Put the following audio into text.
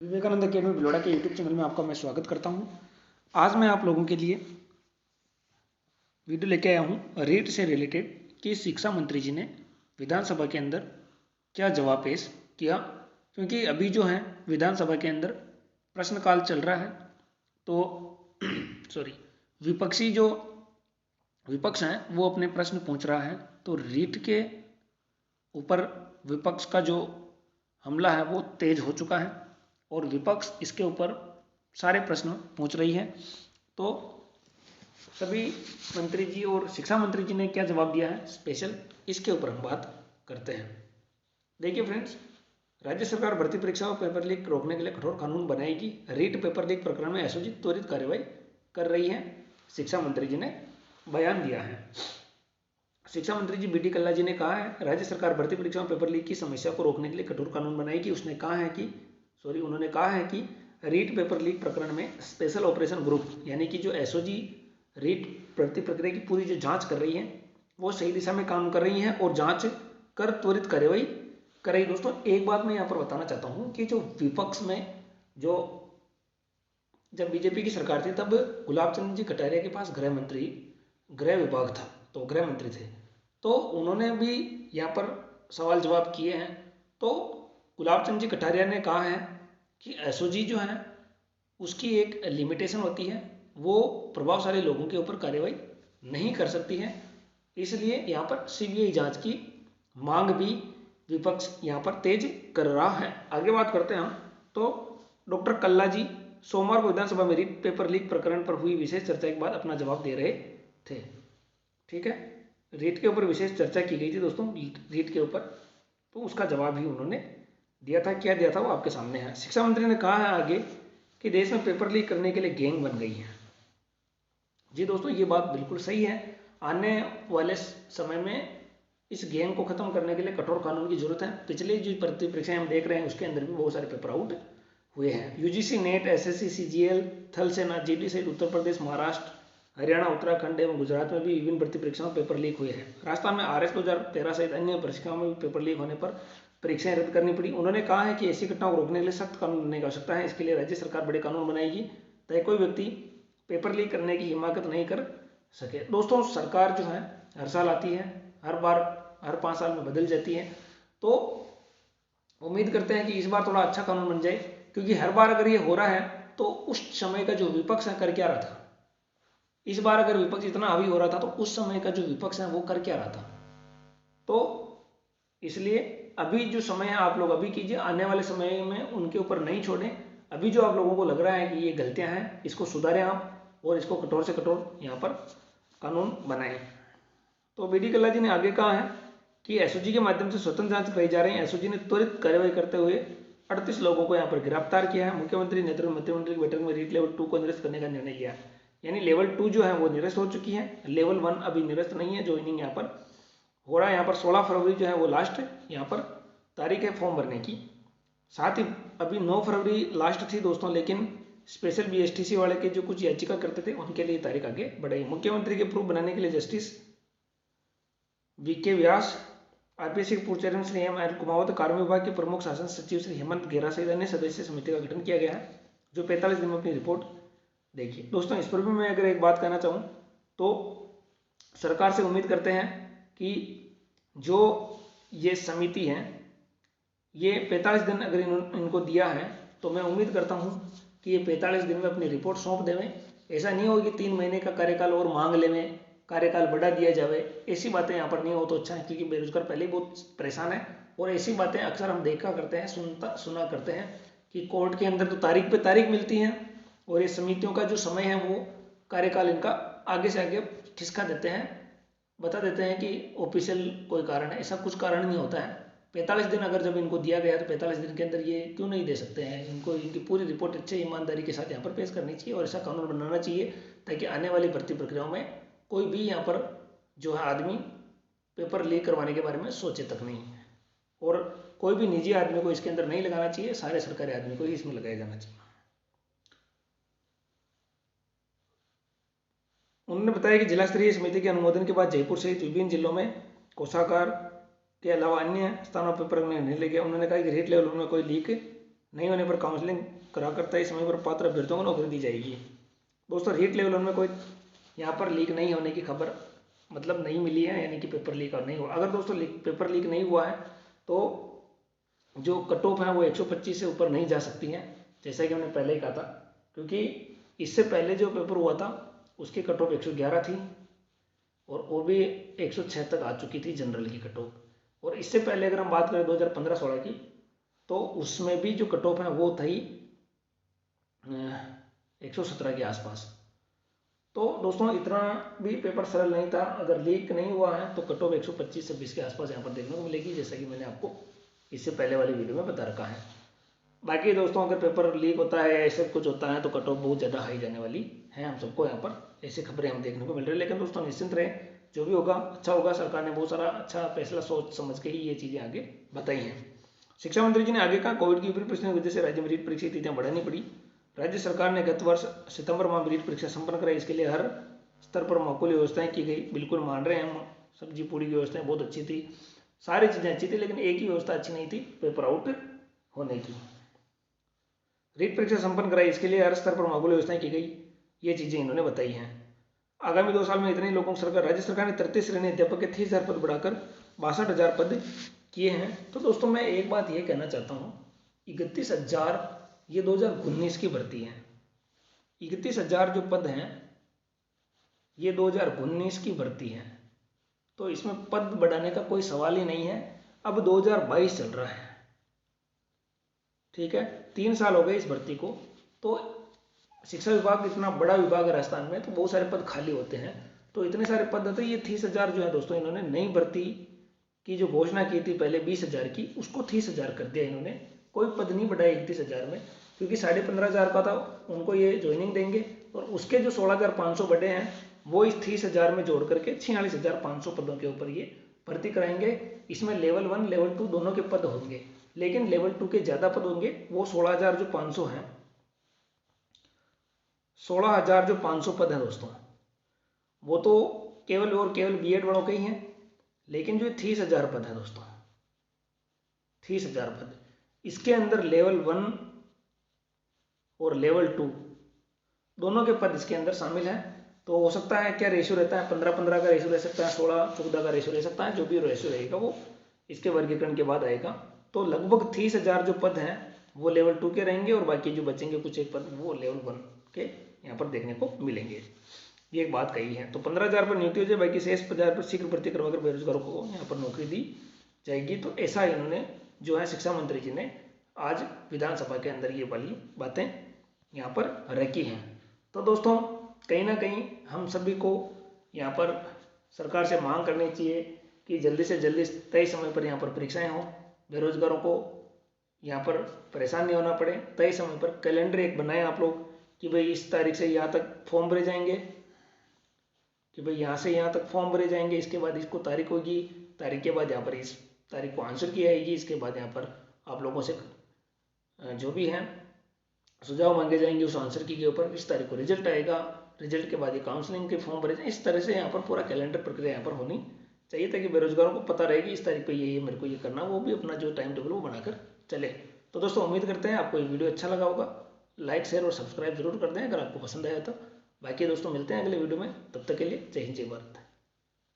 Vivekananda academy Bhiloda के YouTube channel में आपका मैं स्वागत करता हूं। आज मैं आप लोगों के लिए वीडियो लेके आया हूं रीट से रिलेटेड कि शिक्षा मंत्री जी ने विधानसभा के अंदर क्या जवाब पेश किया, क्योंकि अभी जो है विधानसभा के अंदर प्रश्नकाल चल रहा है। तो विपक्ष है वो अपने प्रश्न पूछ रहा है। तो रीट के ऊपर विपक्ष का जो हमला है वो तेज हो चुका है और विपक्ष इसके ऊपर सारे प्रश्न पूछ रही है। तो सभी मंत्री जी और शिक्षा मंत्री जी ने क्या जवाब दिया है स्पेशल, इसके ऊपर हम बात करते हैं। देखिए फ्रेंड्स, राज्य सरकार भर्ती परीक्षा और पेपर लीक रोकने के लिए कठोर कानून बनाएगी। रीट पेपर लीक प्रकरण में एसओजी त्वरित कार्रवाई कर रही है, शिक्षा मंत्री जी ने बयान दिया है। शिक्षा मंत्री जी बी.डी. कल्ला जी ने कहा है राज्य सरकार भर्ती परीक्षा और पेपर लीक की समस्या को रोकने के लिए कठोर कानून बनाएगी। उन्होंने कहा है कि रीट पेपर लीक प्रकरण में स्पेशल ऑपरेशन ग्रुप यानी कि जो एसओजी रीट भर्ती प्रक्रिया की पूरी जो जांच कर रही है वो सही दिशा में काम कर रही है और जांच कर त्वरित कार्रवाई कर रही है। दोस्तों, एक बात मैं यहाँ पर बताना चाहता हूँ कि जो विपक्ष में जब बीजेपी की सरकार थी तब गुलाब चंद जी कटारिया के पास गृह विभाग था, तो गृह मंत्री थे, तो उन्होंने भी यहाँ पर सवाल जवाब किए हैं। तो गुलाब चंद जी कटारिया ने कहा है कि एसओजी जो है उसकी एक लिमिटेशन होती है, वो प्रभावशाली लोगों के ऊपर कार्रवाई नहीं कर सकती है, इसलिए यहाँ पर सीबीआई जांच की मांग भी विपक्ष यहाँ पर तेज कर रहा है। आगे बात करते हैं हम। तो डॉक्टर कल्ला जी सोमवार को विधानसभा में रीट पेपर लीक प्रकरण पर हुई विशेष चर्चा के बाद अपना जवाब दे रहे थे। ठीक है, रीट के ऊपर विशेष चर्चा की गई थी दोस्तों, रीट के ऊपर, तो उसका जवाब ही उन्होंने दिया था। क्या दिया था वो आपके सामने है। शिक्षा मंत्री ने कहा है आगे कि देश में पेपर लीक करने के लिए गैंग बन गई है। जी दोस्तों, ये बात बिल्कुल सही है। आने वाले समय में इस गैंग को खत्म करने के लिए कठोर कानून की जरूरत है। पिछले जो भर्ती परीक्षाएं हम देख रहे हैं उसके अंदर भी बहुत सारे पेपर आउट हुए हैं। यूजीसी नेट, एसएससी, सीजीएल, थल सेना, जीडी सहित उत्तर प्रदेश, महाराष्ट्र, हरियाणा, उत्तराखंड एवं गुजरात में भी विभिन्न भर्ती परीक्षाओं में पेपर लीक हुए हैं। राजस्थान में आरएस 2013 सहित अन्य परीक्षाओं में भी पेपर लीक होने पर परीक्षाएं रद्द करनी पड़ी। उन्होंने कहा है कि ऐसी घटनाओं को रोकने के लिए सख्त कानून बनने की आवश्यकता है। इसके लिए राज्य सरकार बड़े कानून बनाएगी ताकि कोई व्यक्ति पेपर लीक करने की हिमाकत नहीं कर सके। दोस्तों, सरकार जो है हर साल आती है, हर 5 साल में बदल जाती है, तो उम्मीद करते हैं कि इस बार थोड़ा अच्छा कानून बन जाए, क्योंकि हर बार अगर ये हो रहा है तो उस समय का जो विपक्ष है कर क्या रहा था। इस बार अगर विपक्ष इतना हावी हो रहा था तो उस समय का जो विपक्ष है वो कर क्या रहा था। तो इसलिए अभी जो समय है आप लोग अभी कीजिए, आने वाले समय में उनके ऊपर नहीं छोड़ें। अभी जो आप लोगों को लग रहा है कि ये गलतियां हैं इसको सुधारें आप और इसको कठोर से कठोर यहाँ पर कानून बनाएं। तो बी.डी. कल्ला जी ने आगे कहा है कि एसओजी के माध्यम से स्वतंत्र जांच कराई जा रही है। एसओजी ने त्वरित कार्रवाई करते हुए 38 लोगों को यहाँ पर गिरफ्तार किया है। मुख्यमंत्री नेतृत्व में मंत्रिमंडल की बैठक में रीट लेवल 2 को निरस्त करने का निर्णय लिया है, यानी लेवल 2 जो है वो निरस्त हो चुकी है, लेवल 1 अभी निरस्त नहीं है। ज्वाइनिंग यहाँ पर हो रहा है। यहाँ पर 16 फरवरी जो है वो लास्ट यहाँ पर तारीख है फॉर्म भरने की। साथ ही अभी 9 फरवरी लास्ट थी दोस्तों, लेकिन स्पेशल बीएसटीसी वाले के जो कुछ याचिका करते थे उनके लिए तारीख आगे बढ़ाई। मुख्यमंत्री के प्रूफ बनाने के लिए जस्टिस वीके व्यास, आरपीएससी के पूर्व chairman Shri M L Kumawat, कार्मिक विभाग के प्रमुख शासन सचिव श्री हेमंत गेरा सहित अन्य सदस्य समिति का गठन किया गया है, जो 45 दिन में अपनी रिपोर्ट देगी। दोस्तों, इस पर भी मैं अगर एक बात कहना चाहूँ तो सरकार से उम्मीद करते हैं कि जो ये समिति है ये 45 दिन अगर इनको दिया है तो मैं उम्मीद करता हूँ कि ये 45 दिन में अपनी रिपोर्ट सौंप देवें। ऐसा नहीं हो कि 3 महीने का कार्यकाल और मांग लेवें, कार्यकाल बढ़ा दिया जाए, ऐसी बातें यहाँ पर नहीं हो तो अच्छा है, क्योंकि बेरोजगार पहले ही बहुत परेशान है। और ऐसी बातें अक्सर हम देखा करते हैं, सुना करते हैं कि कोर्ट के अंदर तो तारीख पे तारीख मिलती है और ये समितियों का जो समय है वो कार्यकाल इनका आगे से आगे खिसका देते हैं, बता देते हैं कि ऑफिशियल कोई कारण है। ऐसा कुछ कारण नहीं होता है। 45 दिन अगर जब इनको दिया गया तो 45 दिन के अंदर ये क्यों नहीं दे सकते हैं। इनको इनकी पूरी रिपोर्ट अच्छे ईमानदारी के साथ यहाँ पर पेश करनी चाहिए और ऐसा कानून बनाना चाहिए ताकि आने वाली भर्ती प्रक्रियाओं में कोई भी यहाँ पर जो है आदमी पेपर लीक करवाने के बारे में सोचे तक नहीं, और कोई भी निजी आदमी को इसके अंदर नहीं लगाना चाहिए, सारे सरकारी आदमी को ही इसमें लगाया जाना चाहिए। उन्होंने बताया कि जिला स्तरीय समिति के अनुमोदन के बाद जयपुर सहित विभिन्न जिलों में कोषागार के अलावा अन्य स्थानों पर पेपर निर्णय लिया गया। उन्होंने कहा कि रीट लेवल में कोई लीक नहीं होने पर काउंसलिंग कराकर तय समय पर पात्र अभ्यर्थियों को नौकरी दी जाएगी। दोस्तों रीट लेवल 1 में कोई यहाँ पर लीक नहीं होने की खबर मतलब नहीं मिली है, यानी कि पेपर लीक और नहीं हुआ। अगर दोस्तों पेपर लीक नहीं हुआ है तो जो कट ऑफ है वो 125 से ऊपर नहीं जा सकती हैं, जैसा कि हमने पहले ही कहा था, क्योंकि इससे पहले जो पेपर हुआ था उसकी कट ऑफ 111 थी और वो भी 106 तक आ चुकी थी जनरल की कट ऑफ। और इससे पहले अगर हम बात करें 2015-16 की, तो उसमें भी जो कट ऑफ है वो थी 117 के आसपास। तो दोस्तों इतना भी पेपर सरल नहीं था। अगर लीक नहीं हुआ है तो कट ऑफ 125-26 के आसपास यहाँ पर देखने को मिलेगी, जैसा कि मैंने आपको इससे पहले वाली वीडियो में बता रखा है। बाकी दोस्तों अगर पेपर लीक होता है ऐसे कुछ होता है तो कट ऑफ बहुत ज़्यादा हाई जाने वाली है, हम सबको यहाँ पर ऐसी खबरें हम देखने को मिल रही है। लेकिन दोस्तों निश्चिंत रहे, जो भी होगा अच्छा होगा। सरकार ने बहुत सारा अच्छा फैसला सोच समझ के ही ये चीज़ें आगे बताई हैं। शिक्षा मंत्री जी ने आगे कहा, कोविड की ऊपरी परिस्थितियों की वजह से राज्य में रीट परीक्षा तिथियां बढ़ानी पड़ी। राज्य सरकार ने गत वर्ष सितंबर माह में रीट परीक्षा संपन्न कराई। इसके लिए हर स्तर पर माकूल व्यवस्थाएं की गई। बिल्कुल मान रहे हैं हम, सब्जी पूरी की व्यवस्थाएं बहुत अच्छी थी, सारी चीज़ें अच्छी थी, लेकिन एक ही व्यवस्था अच्छी नहीं थी, पेपर आउट होने की। रीट परीक्षा संपन्न कराई, इसके लिए हर स्तर पर माकूल व्यवस्थाएं की गई। ये चीज़ें इन्होंने बताई हैं। आगामी 2 साल में इतने ही लोगों को सरकार राज्य सरकार ने 33 श्रेणी अध्यापक के 30,000 पद बढ़ाकर 62,000 पद किए हैं। तो दोस्तों मैं एक बात ये कहना चाहता हूँ, 31,000 ये 2019 की भर्ती है। 31,000 जो पद हैं ये 2019 की भर्ती है, तो इसमें पद बढ़ाने का कोई सवाल ही नहीं है। अब 2022 चल रहा है, ठीक है, 3 साल हो गए इस भर्ती को। तो शिक्षा विभाग इतना बड़ा विभाग है राजस्थान में, तो बहुत सारे पद खाली होते हैं, तो इतने सारे पद होते हैं। ये 30,000 जो है दोस्तों, इन्होंने नई भर्ती की जो घोषणा की थी पहले 20,000 की, उसको 30,000 कर दिया इन्होंने। कोई पद नहीं बढ़ाया 31,000 में, क्योंकि 15,500 का था, उनको ये ज्वाइनिंग देंगे और उसके जो 16,500 बढ़े हैं वो इस 30,000 में जोड़ करके 46,500 पदों के ऊपर ये भर्ती कराएंगे। इसमें लेवल 1 लेवल 2 दोनों के पद होंगे, लेकिन लेवल 2 के ज़्यादा पद होंगे। वो 16,500 हैं, 16,500 पद हैं दोस्तों, वो तो केवल और केवल बीएड वालों के ही हैं। लेकिन जो 30,000 पद है दोस्तों, 30,000 पद, इसके अंदर लेवल 1 और लेवल 2 दोनों के पद इसके अंदर शामिल हैं। तो हो सकता है क्या रेशियो रहता है, 15-15 का रेशियो रह सकता है, 16-14 का रेशियो रह सकता है, जो भी रेशियो रहेगा वो इसके वर्गीकरण के बाद आएगा। तो लगभग 30,000 जो पद हैं वो लेवल 2 के रहेंगे और बाकी जो बचेंगे कुछ एक पद वो लेवल 1 के यहाँ पर देखने को मिलेंगे। ये एक बात कही है। तो 15,000 पर नियुक्ति हो जाए, बाकी शेष 50,000 पर शीघ्र भर्ती करवाकर बेरोजगारों को यहाँ पर नौकरी दी जाएगी। तो ऐसा इन्होंने जो है शिक्षा मंत्री जी ने आज विधानसभा के अंदर ये वाली बातें यहाँ पर रखी हैं। तो दोस्तों कहीं ना कहीं हम सभी को यहाँ पर सरकार से मांग करनी चाहिए कि जल्दी से जल्दी तय समय पर यहाँ पर परीक्षाएं हों, बेरोजगारों को यहाँ पर परेशान नहीं होना पड़े। तय समय पर कैलेंडर एक बनाएं आप लोग कि भाई इस तारीख से यहाँ तक फॉर्म भरे जाएंगे, कि भाई यहाँ से यहाँ तक फॉर्म भरे जाएंगे, इसके बाद इसको तारीख होगी, तारीख के बाद यहाँ पर इस तारीख को आंसर की आएगी, इसके बाद यहाँ पर आप लोगों से जो भी हैं सुझाव मांगे जाएंगे उस आंसर की के ऊपर, इस तारीख को रिजल्ट आएगा, रिजल्ट के बाद ये काउंसलिंग के फॉर्म भरे जाए। इस तरह से यहाँ पर पूरा कैलेंडर प्रक्रिया यहाँ पर होनी चाहिए, ताकि बेरोजगारों को पता रहेगी इस तारीख पर ये मेरे को ये करना, वो भी अपना जो टाइम टेबल वो बनाकर चले। तो दोस्तों उम्मीद करते हैं आपको ये वीडियो अच्छा लगा होगा। लाइक शेयर और सब्सक्राइब जरूर कर दें अगर आपको पसंद आया तो। बाकी दोस्तों मिलते हैं अगले वीडियो में, तब तक के लिए जय हिंद जय भारत।